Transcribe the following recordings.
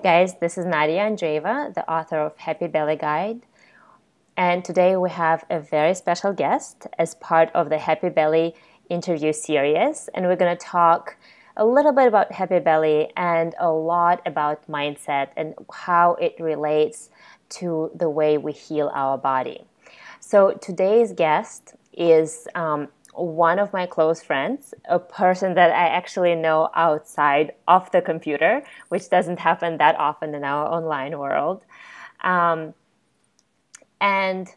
guys, this is Nadya Andreeva, the author of Happy Belly Guide. And today we have a very special guest as part of the Happy Belly interview series. And we're going to talk a little bit about Happy Belly and a lot about mindset and how it relates to the way we heal our body. So today's guest is one of my close friends, a person that I actually know outside of the computer, which doesn't happen that often in our online world. And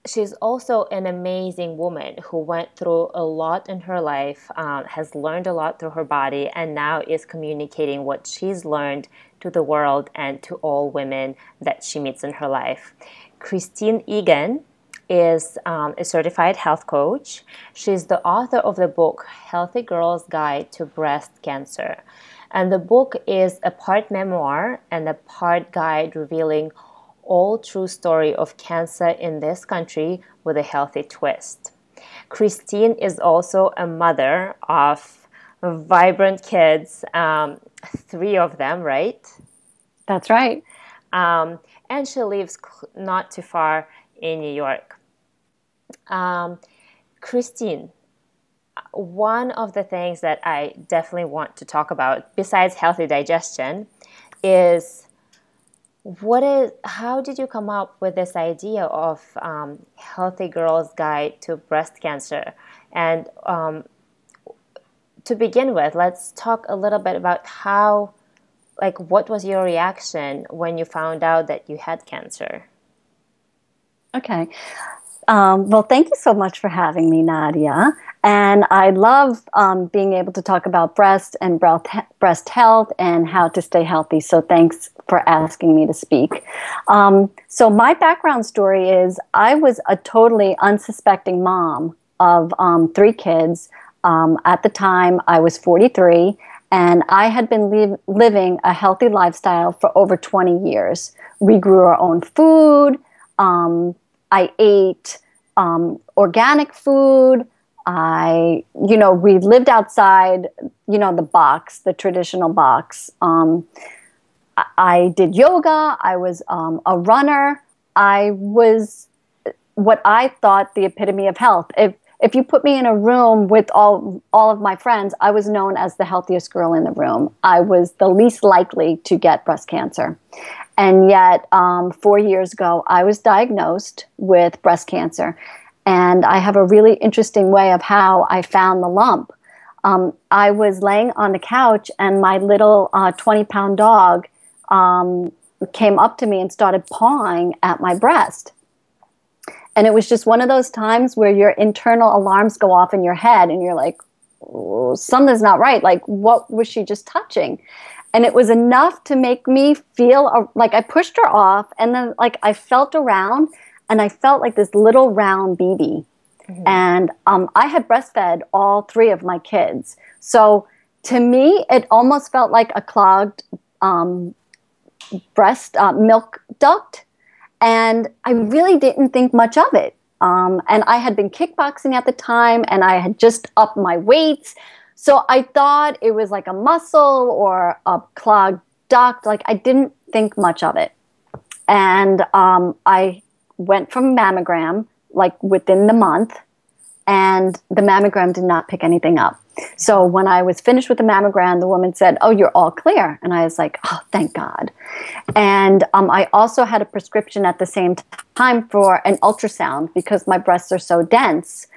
she's also an amazing woman who went through a lot in her life, has learned a lot through her body, and now is communicating what she's learned to the world and to all women that she meets in her life. Egan is a certified health coach. She's the author of the book Healthy Girl's Guide to Breast Cancer. And the book is a part memoir and a part guide revealing all true story of cancer in this country with a healthy twist. Christine is also a mother of vibrant kids, 3 of them, right? That's right. And she lives not too far in New York. Christine, one of the things that I definitely want to talk about, besides healthy digestion, is how did you come up with this idea of Healthy Girl's Guide to Breast Cancer? And to begin with, let's talk a little bit about what was your reaction when you found out that you had cancer? Okay. Well, thank you so much for having me, Nadya. And I love being able to talk about breast and breast health and how to stay healthy. So thanks for asking me to speak. So my background story is I was a totally unsuspecting mom of 3 kids. At the time, I was 43, and I had been living a healthy lifestyle for over 20 years. We grew our own food. I ate organic food. We lived outside, the box, the traditional box. I did yoga. I was a runner. I was what I thought the epitome of health. If you put me in a room with all of my friends, I was known as the healthiest girl in the room. I was the least likely to get breast cancer. And yet, 4 years ago, I was diagnosed with breast cancer. And I have a really interesting way of how I found the lump. I was laying on the couch, and my little 20-pound dog came up to me and started pawing at my breast. And it was just one of those times where your internal alarms go off in your head, and you're like, oh, something's not right. Like, what was she just touching? And it was enough to make me feel like I pushed her off, and then I felt around, and I felt like this little round BB. Mm-hmm. And I had breastfed all 3 of my kids. So to me, it almost felt like a clogged breast milk duct. And I really didn't think much of it. And I had been kickboxing at the time, and I had just upped my weights. So I thought it was like a muscle or a clogged duct. I didn't think much of it. And I went from mammogram within the month, and the mammogram did not pick anything up. So when I was finished with the mammogram, the woman said, "Oh, you're all clear." And I was like, "Oh, thank God." And I also had a prescription at the same time for an ultrasound because my breasts are so dense.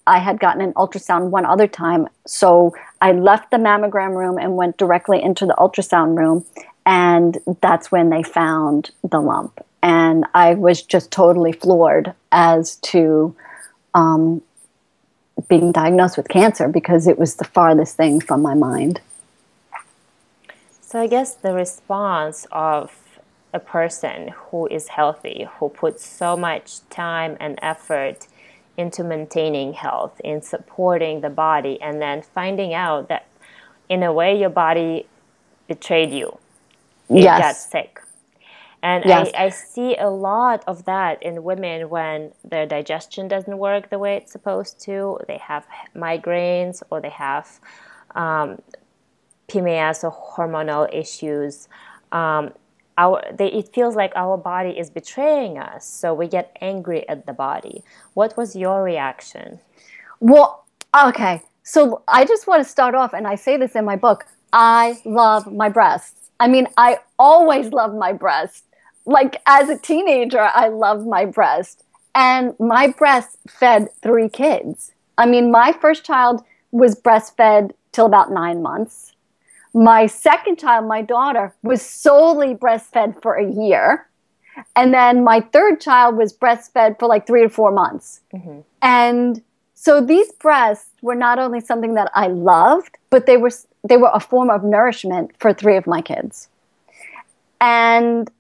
I had gotten an ultrasound one other time. So I left the mammogram room and went directly into the ultrasound room. And that's when they found the lump. And I was just totally floored as to being diagnosed with cancer because it was the farthest thing from my mind. So I guess the response of a person who is healthy, who puts so much time and effort into maintaining health, in supporting the body, and then finding out that in a way your body betrayed you. It got sick. And yes. I see a lot of that in women when their digestion doesn't work the way it's supposed to. They have migraines, or they have PMS or hormonal issues. it feels like our body is betraying us, so we get angry at the body. What was your reaction? Well, okay. So I just want to start off, and I say this in my book, I love my breasts. I mean, I always loved my breast. Like as a teenager, I loved my breast. And my breast fed 3 kids. I mean, my first child was breastfed till about 9 months. My second child, my daughter, was solely breastfed for a year. And then my third child was breastfed for like 3 to 4 months. Mm-hmm. And so these breasts were not only something that I loved, but they were a form of nourishment for 3 of my kids. And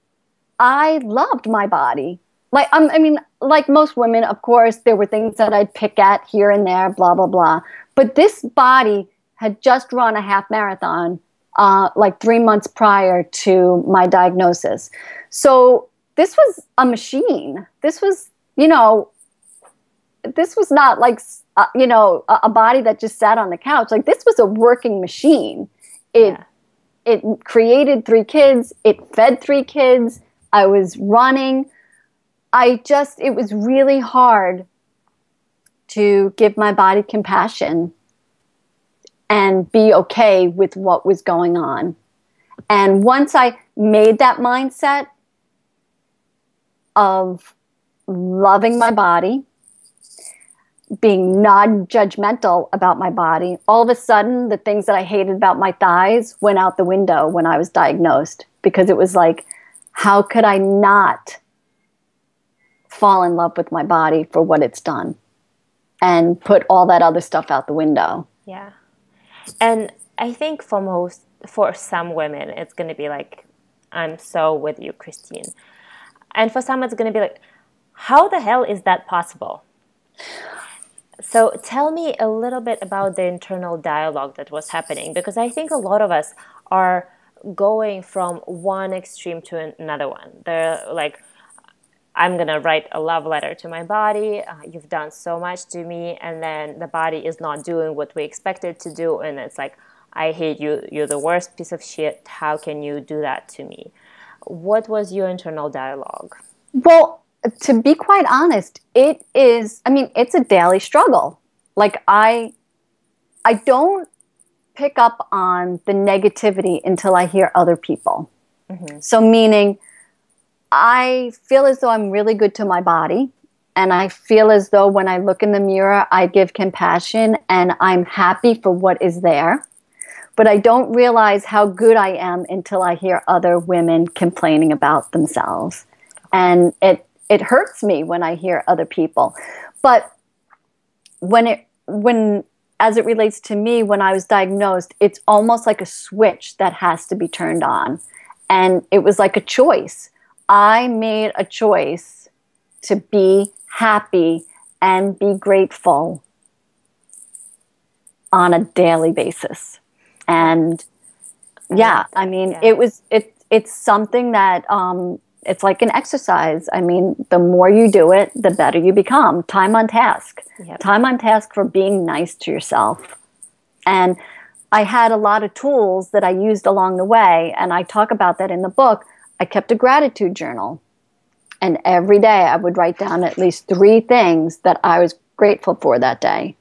I loved my body. Like, I mean, like most women, of course, there were things that I'd pick at here and there, blah, blah, blah. But this body had just run a half marathon like 3 months prior to my diagnosis. So this was a machine. This was, this was not like, a body that just sat on the couch. Like this was a working machine. It created 3 kids. It fed 3 kids. I was running. It was really hard to give my body compassion and be okay with what was going on. And once I made that mindset of loving my body, being non-judgmental about my body, all of a sudden the things that I hated about my thighs went out the window when I was diagnosed, because it was like, how could I not fall in love with my body for what it's done and put all that other stuff out the window? Yeah. And I think for some women, it's going to be like, I'm so with you, Christine. And for some, it's going to be like, how the hell is that possible? So tell me a little bit about the internal dialogue that was happening, because I think a lot of us are going from one extreme to another one. They're like, I'm going to write a love letter to my body. You've done so much to me. And then the body is not doing what we expect it to do. And it's like, I hate you. You're the worst piece of shit. How can you do that to me? What was your internal dialogue? Well, to be quite honest, it's a daily struggle. Like I don't pick up on the negativity until I hear other people. Mm-hmm. So meaning, I feel as though I'm really good to my body, and I feel as though when I look in the mirror, I give compassion and I'm happy for what is there. But I don't realize how good I am until I hear other women complaining about themselves. And it hurts me when I hear other people. But as it relates to me, when I was diagnosed, it's almost like a switch that has to be turned on. And it was like a choice. I made a choice to be happy and be grateful on a daily basis. And it's something that, it's like an exercise. I mean, the more you do it, the better you become. Time on task. Yep. Time on task for being nice to yourself. And I had a lot of tools that I used along the way, and I talk about that in the book. I kept a gratitude journal, and every day I would write down at least 3 things that I was grateful for that day.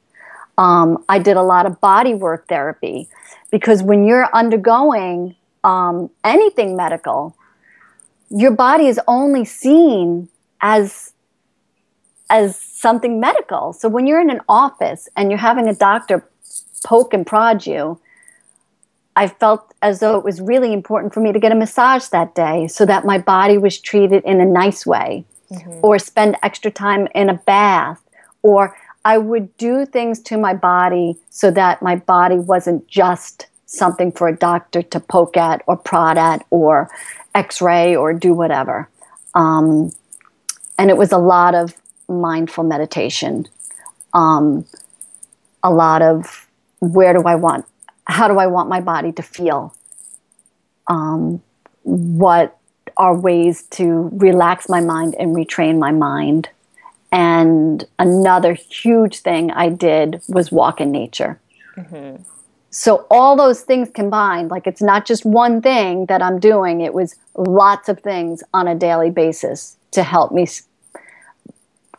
I did a lot of body work therapy, because when you're undergoing anything medical, your body is only seen as something medical. So when you're in an office and you're having a doctor poke and prod you, I felt as though it was really important for me to get a massage that day so that my body was treated in a nice way, mm-hmm. or spend extra time in a bath, or I would do things to my body so that my body wasn't just something for a doctor to poke at or prod at or x-ray or do whatever. And it was a lot of mindful meditation, a lot of how do I want my body to feel? What are ways to relax my mind and retrain my mind? And another huge thing I did was walk in nature. Mm-hmm. So all those things combined, like it's not just one thing that I'm doing, it was lots of things on a daily basis to help me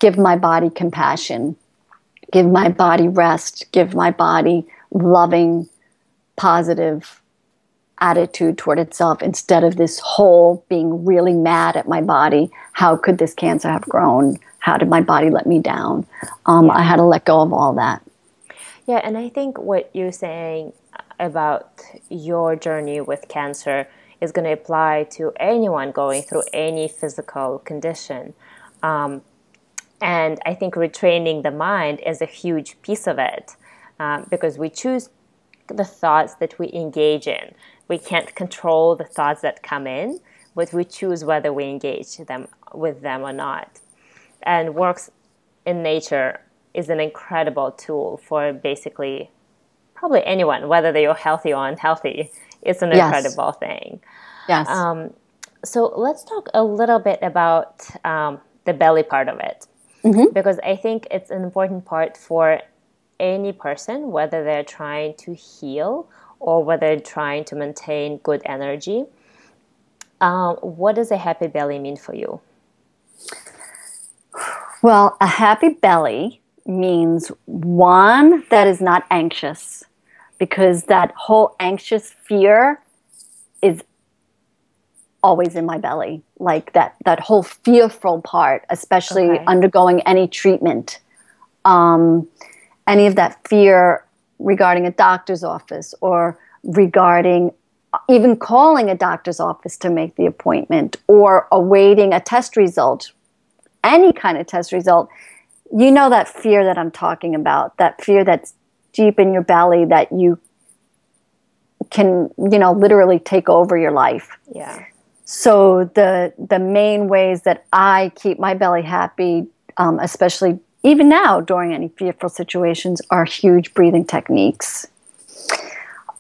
give my body compassion, give my body rest, give my body loving, positive attitude toward itself instead of this whole being really mad at my body. How could this cancer have grown? How did my body let me down? I had to let go of all that. Yeah, and I think what you're saying about your journey with cancer is going to apply to anyone going through any physical condition. And I think retraining the mind is a huge piece of it, because we choose the thoughts that we engage in. We can't control the thoughts that come in, but we choose whether we engage with them or not. And works in nature is an incredible tool for basically probably anyone, whether they're healthy or unhealthy. It's an incredible thing. Yes. So let's talk a little bit about the belly part of it, because I think it's an important part for any person, whether they're trying to heal or whether they're trying to maintain good energy. What does a happy belly mean for you? Well, a happy belly means one that is not anxious, because that whole anxious fear is always in my belly. Like that whole fearful part, especially undergoing any treatment. Any of that fear regarding a doctor's office or regarding even calling a doctor's office to make the appointment or awaiting a test result, any kind of test result. You know that fear that I'm talking about, that fear that's deep in your belly that you can, literally take over your life. Yeah. So the main ways that I keep my belly happy, especially even now during any fearful situations, are huge breathing techniques.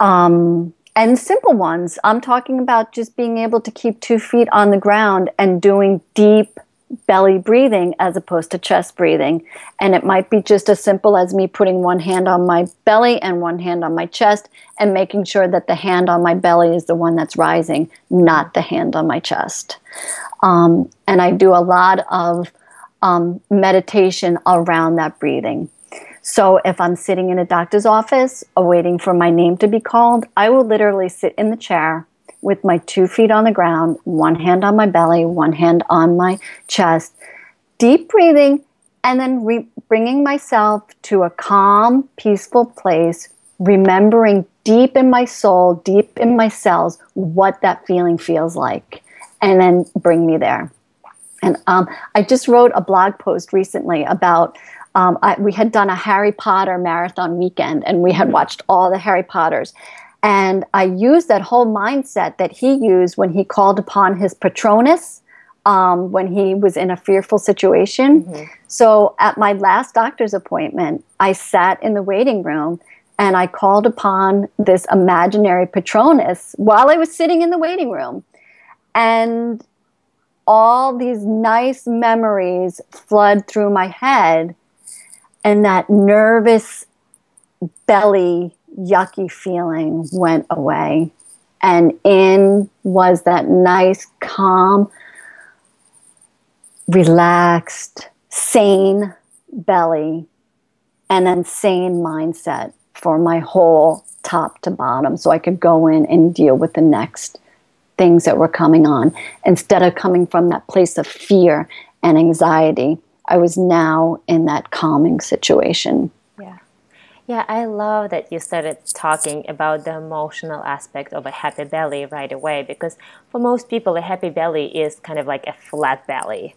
And simple ones. I'm talking about just being able to keep 2 feet on the ground and doing deep belly breathing as opposed to chest breathing. And it might be just as simple as me putting one hand on my belly and one hand on my chest and making sure that the hand on my belly is the one that's rising, not the hand on my chest. And I do a lot of meditation around that breathing. So if I'm sitting in a doctor's office awaiting for my name to be called, I will literally sit in the chair with my 2 feet on the ground, one hand on my belly, one hand on my chest, deep breathing, and then bringing myself to a calm, peaceful place, remembering deep in my soul, deep in my cells, what that feeling feels like, and then bring me there. And I just wrote a blog post recently about, we had done a Harry Potter marathon weekend, and we had watched all the Harry Potters. And I used that whole mindset that he used when he called upon his Patronus, when he was in a fearful situation. So at my last doctor's appointment, I sat in the waiting room and I called upon this imaginary Patronus while I was sitting in the waiting room. And all these nice memories flood through my head, and that nervous belly yucky feeling went away, and in was that nice, calm, relaxed, sane belly, and then sane mindset for my whole top to bottom, so I could go in and deal with the next things that were coming on. Instead of coming from that place of fear and anxiety, I was now in that calming situation. Yeah, I love that you started talking about the emotional aspect of a happy belly right away, because for most people, a happy belly is kind of like a flat belly.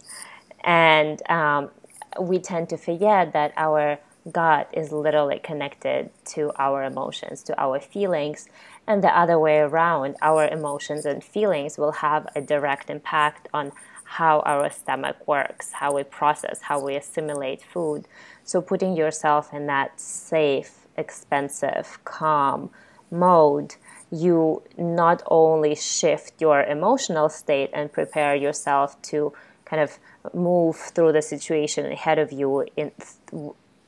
And we tend to forget that our gut is literally connected to our emotions, to our feelings, and the other way around. Our emotions and feelings will have a direct impact on how our stomach works, how we process, how we assimilate food. So putting yourself in that safe, expensive, calm mode, you not only shift your emotional state and prepare yourself to kind of move through the situation ahead of you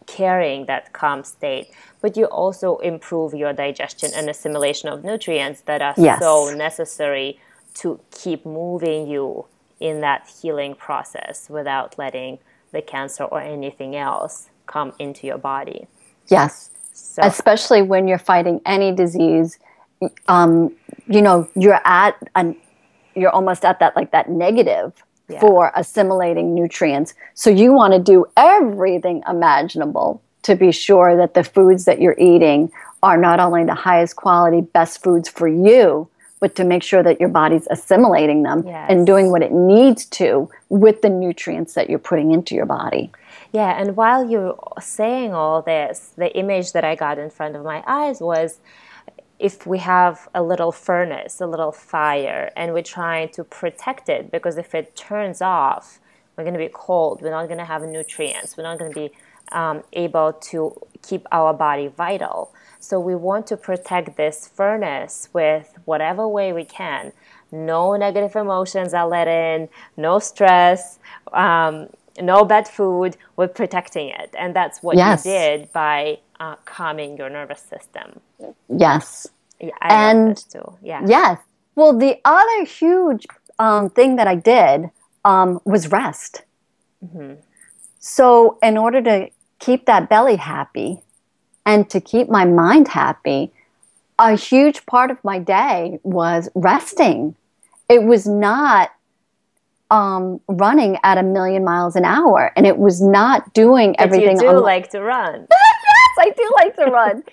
carrying that calm state, but you also improve your digestion and assimilation of nutrients that are so Yes. necessary to keep moving you in that healing process without letting the cancer or anything else come into your body. Yes. So, Especially when you're fighting any disease, you're almost at that, like that negative yeah. for assimilating nutrients. So you want to do everything imaginable to be sure that the foods that you're eating are not only the highest quality, best foods for you, but to make sure that your body's assimilating them and doing what it needs to with the nutrients that you're putting into your body. Yeah, and while you're saying all this, the image that I got in front of my eyes was, if we have a little furnace, a little fire, and we're trying to protect it, because if it turns off, we're going to be cold, we're not going to have nutrients, we're not going to be able to keep our body vital. So we want to protect this furnace with whatever way we can. No negative emotions are let in, no stress, no bad food. We're protecting it. And that's what you did by calming your nervous system. Yes. Yeah, I love this too. Yeah. Yes. Well, the other huge thing that I did was rest. Mm-hmm. So in order to keep that belly happy and to keep my mind happy, a huge part of my day was resting. It was not running at 1,000,000 miles an hour, and it was not doing everything. But you do like to run. Yes, I do like to run.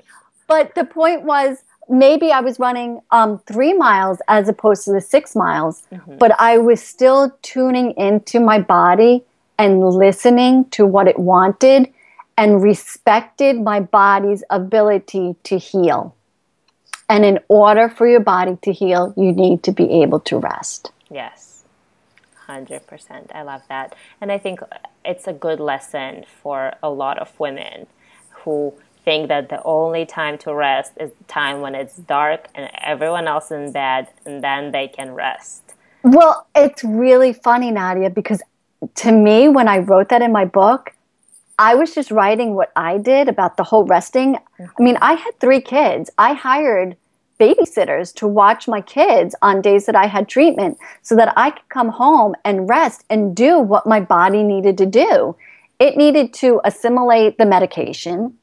But the point was, maybe I was running 3 miles as opposed to the 6 miles, but I was still tuning into my body and listening to what it wanted and respected my body's ability to heal. And in order for your body to heal, you need to be able to rest. Yes, 100%. I love that. And I think it's a good lesson for a lot of women who think that the only time to rest is the time when it's dark and everyone else is in bed, and then they can rest. Well, it's really funny, Nadya, because to me, when I wrote that in my book, I was just writing what I did about the whole resting. I mean, I had 3 kids. I hired babysitters to watch my kids on days that I had treatment so that I could come home and rest and do what my body needed to do. It needed to assimilate the medication.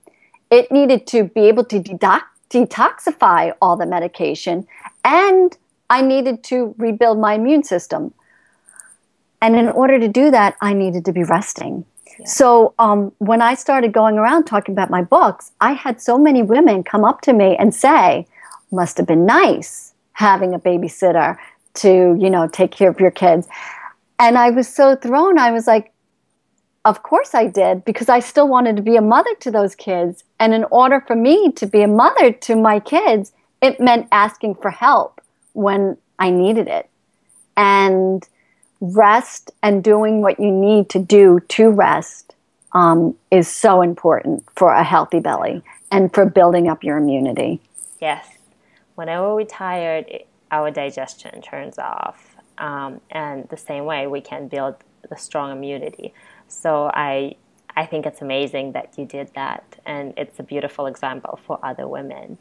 It needed to be able to detoxify all the medication. And I needed to rebuild my immune system. And in order to do that, I needed to be resting. Yeah. So when I started going around talking about my books, I had so many women come up to me and say, must have been nice having a babysitter to, take care of your kids. And I was so thrown. I was like, of course I did, because I still wanted to be a mother to those kids. And in order for me to be a mother to my kids, it meant asking for help when I needed it. And rest and doing what you need to do to rest is so important for a healthy belly and for building up your immunity. Yes. Whenever we're tired, our digestion turns off. And the same way we can build the strong immunity. So I think it's amazing that you did that. And it's a beautiful example for other women.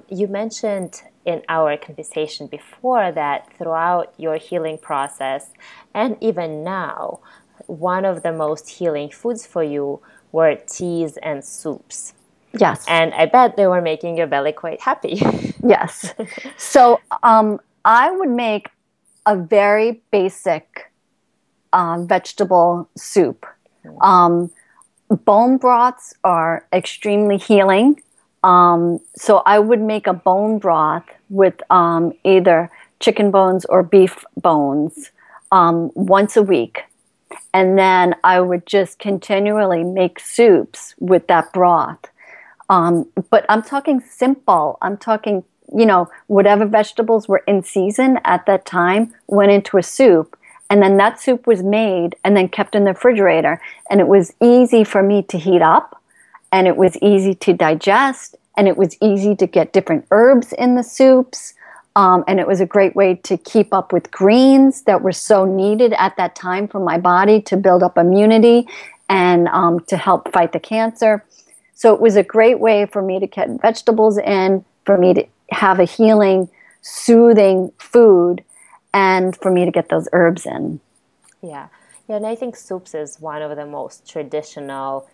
You mentioned in our conversation before that throughout your healing process, and even now, one of the most healing foods for you were teas and soups. Yes. And I bet they were making your belly quite happy. Yes. So I would make a very basic vegetable soup. Bone broths are extremely healing. So I would make a bone broth with either chicken bones or beef bones once a week. And then I would just continually make soups with that broth. But I'm talking simple. I'm talking, whatever vegetables were in season at that time went into a soup. And then that soup was made and then kept in the refrigerator. And it was easy for me to heat up. And it was easy to digest, and it was easy to get different herbs in the soups. And it was a great way to keep up with greens that were so needed at that time for my body to build up immunity. and to help fight the cancer. So it was a great way for me to get vegetables in, for me to have a healing, soothing food, and for me to get those herbs in. Yeah. Yeah, and I think soups is one of the most traditional,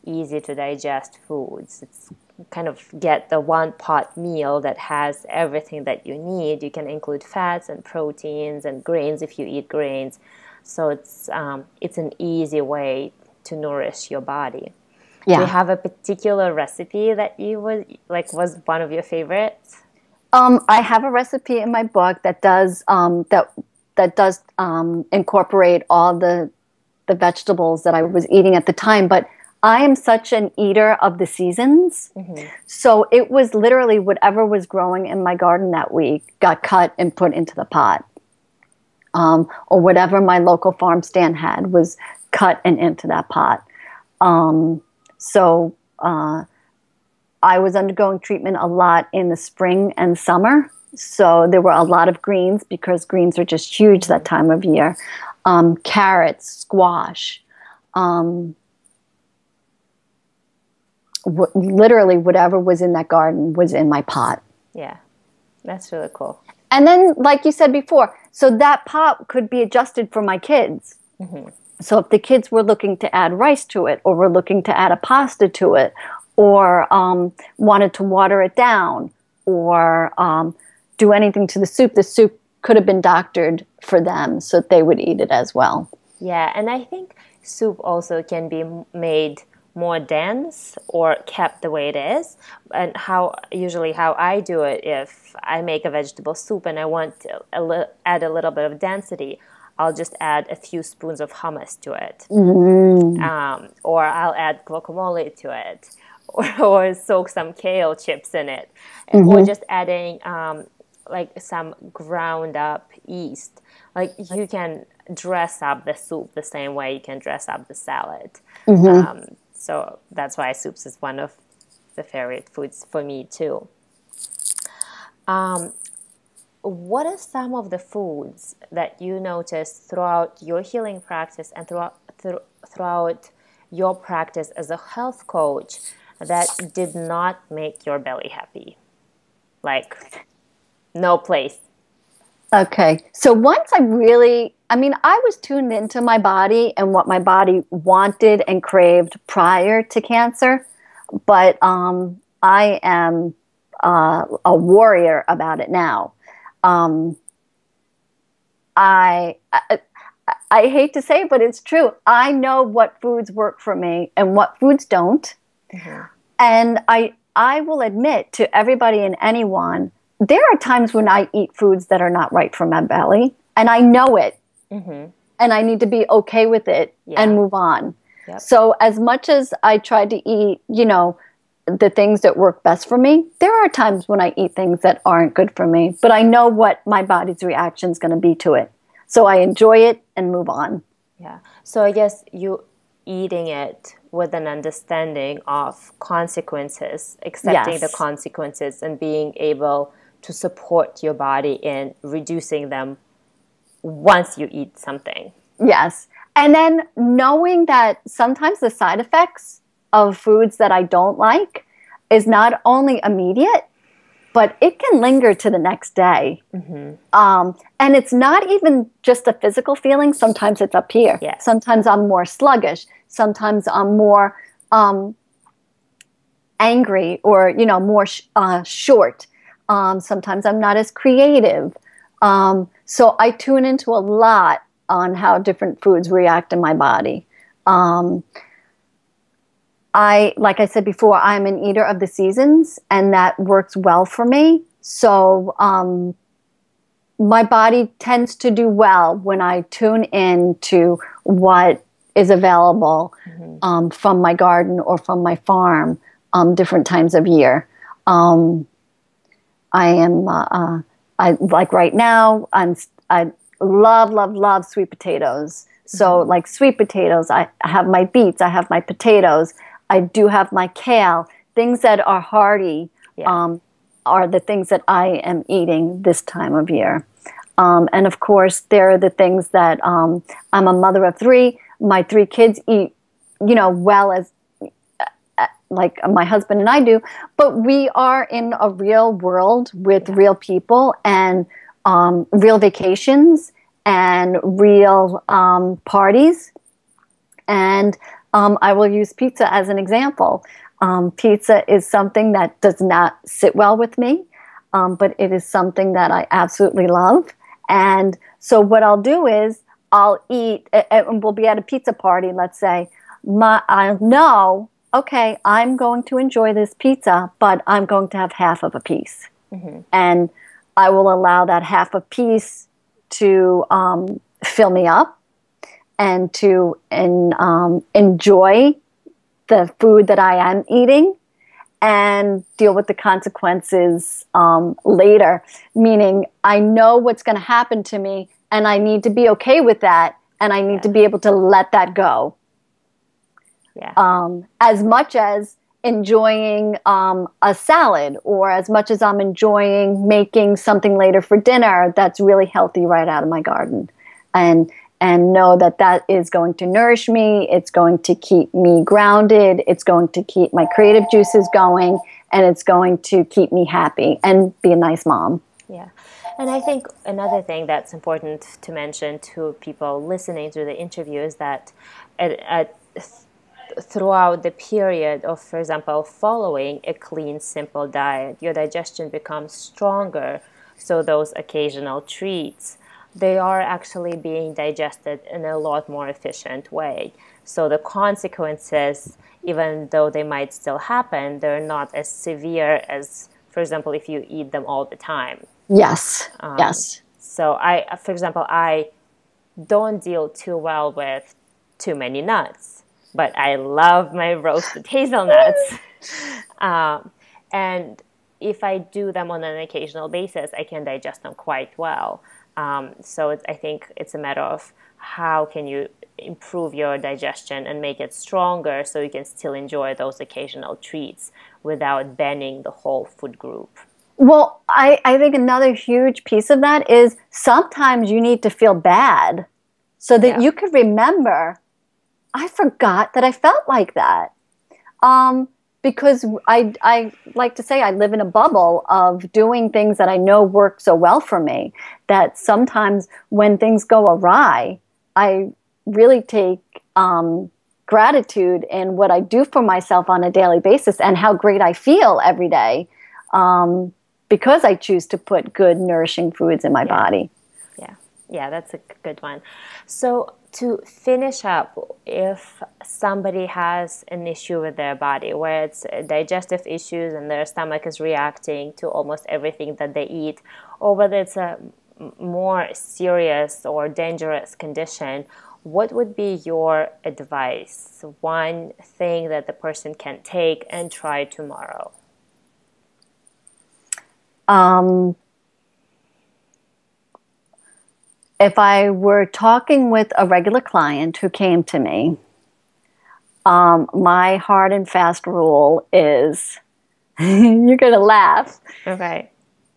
easy to digest foods. It's kind of get the one pot meal that has everything that you need. You can include fats and proteins and grains if you eat grains. So it's an easy way to nourish your body. Do you Yeah. have a particular recipe that you would like was one of your favorites? I have a recipe in my book that does incorporate all the vegetables that I was eating at the time. But I am such an eater of the seasons, so it was literally whatever was growing in my garden that week got cut and put into the pot, or whatever my local farm stand had was cut and into that pot. So I was undergoing treatment a lot in the spring and summer. So there were a lot of greens because greens are just huge that time of year. Carrots, squash, literally whatever was in that garden was in my pot. Yeah, that's really cool. And then, like you said before, so that pot could be adjusted for my kids. So if the kids were looking to add rice to it, or were looking to add a pasta to it, or wanted to water it down, or do anything to the soup could have been doctored for them so that they would eat it as well. Yeah, and I think soup also can be made more dense or kept the way it is. And how I do it, if I make a vegetable soup and I want to add a little bit of density, I'll just add a few spoons of hummus to it. Or I'll add guacamole to it, or soak some kale chips in it, or just adding like some ground up yeast. Like you can dress up the soup the same way you can dress up the salad. So that's why soups is one of the favorite foods for me too. What are some of the foods that you noticed throughout your healing practice and throughout your practice as a health coach that did not make your belly happy? Like, no place. Okay. So once I was tuned into my body and what my body wanted and craved prior to cancer, but I am a warrior about it now. I hate to say it, but it's true. I know what foods work for me and what foods don't. And I will admit to everybody and anyone, there are times when I eat foods that are not right for my belly, and I know it, and I need to be okay with it and move on. So as much as I try to eat, the things that work best for me, there are times when I eat things that aren't good for me, but I know what my body's reaction is going to be to it. So I enjoy it and move on. Yeah. So I guess you eating it with an understanding of consequences, accepting the consequences, and being able to support your body in reducing them once you eat something. Yes. And then knowing that sometimes the side effects of foods that I don't like is not only immediate, but it can linger to the next day. And it's not even just a physical feeling. Sometimes it's up here. Sometimes I'm more sluggish. Sometimes I'm more angry, or, more short. Sometimes I'm not as creative. So I tune into a lot on how different foods react in my body. Like I said before, I'm an eater of the seasons, and that works well for me. So my body tends to do well when I tune in to what is available from my garden or from my farm different times of year. I like right now, I love sweet potatoes. So like sweet potatoes, I have my beets, I have my potatoes, I do have my kale. Things that are hearty are the things that I am eating this time of year. And of course, there are the things that I'm a mother of three. My three kids eat, well as like my husband and I do, but we are in a real world with real people and real vacations and real parties. And I will use pizza as an example. Pizza is something that does not sit well with me, but it is something that I absolutely love. And so what I'll do is I'll eat, and we'll be at a pizza party, let's say. I'll know, okay, I'm going to enjoy this pizza, but I'm going to have half of a piece. Mm-hmm. And I will allow that half a piece to fill me up and to enjoy the food that I am eating and deal with the consequences later. Meaning, I know what's going to happen to me, and I need to be okay with that, and I need to be able to let that go. Yeah. As much as enjoying a salad, or as much as I'm enjoying making something later for dinner that's really healthy right out of my garden, and know that that is going to nourish me, it's going to keep me grounded, it's going to keep my creative juices going, and it's going to keep me happy and be a nice mom. Yeah. And I think another thing that's important to mention to people listening to the interview is that throughout the period of, for example, following a clean, simple diet, your digestion becomes stronger. So those occasional treats, they are actually being digested in a lot more efficient way. So the consequences, even though they might still happen, they're not as severe as, for example, if you eat them all the time. Yes. Yes. So for example, I don't deal too well with too many nuts, but I love my roasted hazelnuts. And if I do them on an occasional basis, I can digest them quite well. So I think it's a matter of how can you improve your digestion and make it stronger so you can still enjoy those occasional treats without banning the whole food group. Well, I think another huge piece of that is sometimes you need to feel bad so that you can remember, I forgot that I felt like that. Because I like to say I live in a bubble of doing things that I know work so well for me that sometimes when things go awry, I really take gratitude in what I do for myself on a daily basis and how great I feel every day because I choose to put good, nourishing foods in my body. Yeah, that's a good one. So to finish up, if somebody has an issue with their body where it's digestive issues and their stomach is reacting to almost everything that they eat, or whether it's a more serious or dangerous condition, what would be your advice? One thing that the person can take and try tomorrow? If I were talking with a regular client who came to me, my hard and fast rule is, you're going to laugh. Okay.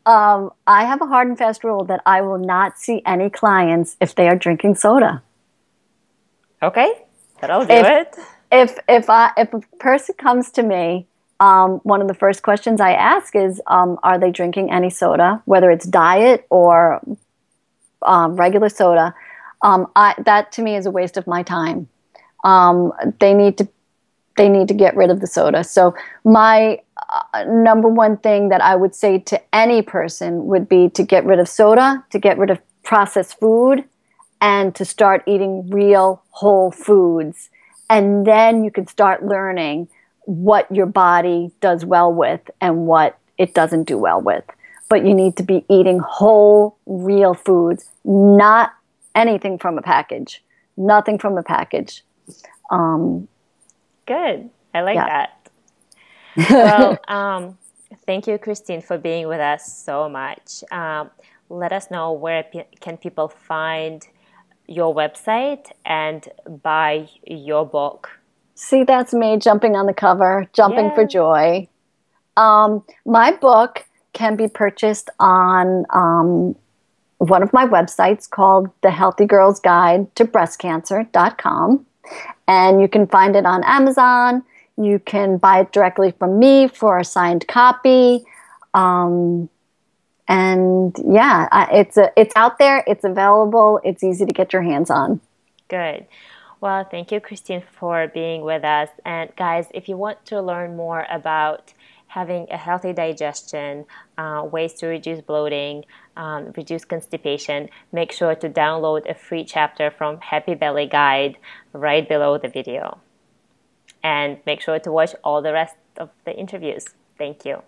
I have a hard and fast rule that I will not see any clients if they are drinking soda. Okay, that'll do it. If a person comes to me, one of the first questions I ask is, are they drinking any soda, whether it's diet or regular soda? That to me is a waste of my time. They need to get rid of the soda. So my number one thing that I would say to any person would be to get rid of soda, to get rid of processed food, and to start eating real whole foods. And then you can start learning what your body does well with and what it doesn't do well with. But you need to be eating whole, real foods, not anything from a package. Nothing from a package. Good. I like that. Well, thank you, Christine, for being with us so much. Let us know where can people find your website and buy your book. See, that's me jumping on the cover, jumping for joy. My book can be purchased on one of my websites called The Healthy Girl's Guide to Breast Cancer.com. And you can find it on Amazon. You can buy it directly from me for a signed copy. Um, and yeah, it's out there. It's available. It's easy to get your hands on. Good. Well, thank you, Christine, for being with us. And guys, if you want to learn more about having a healthy digestion, ways to reduce bloating, reduce constipation, make sure to download a free chapter from Happy Belly Guide right below the video. And make sure to watch all the rest of the interviews. Thank you.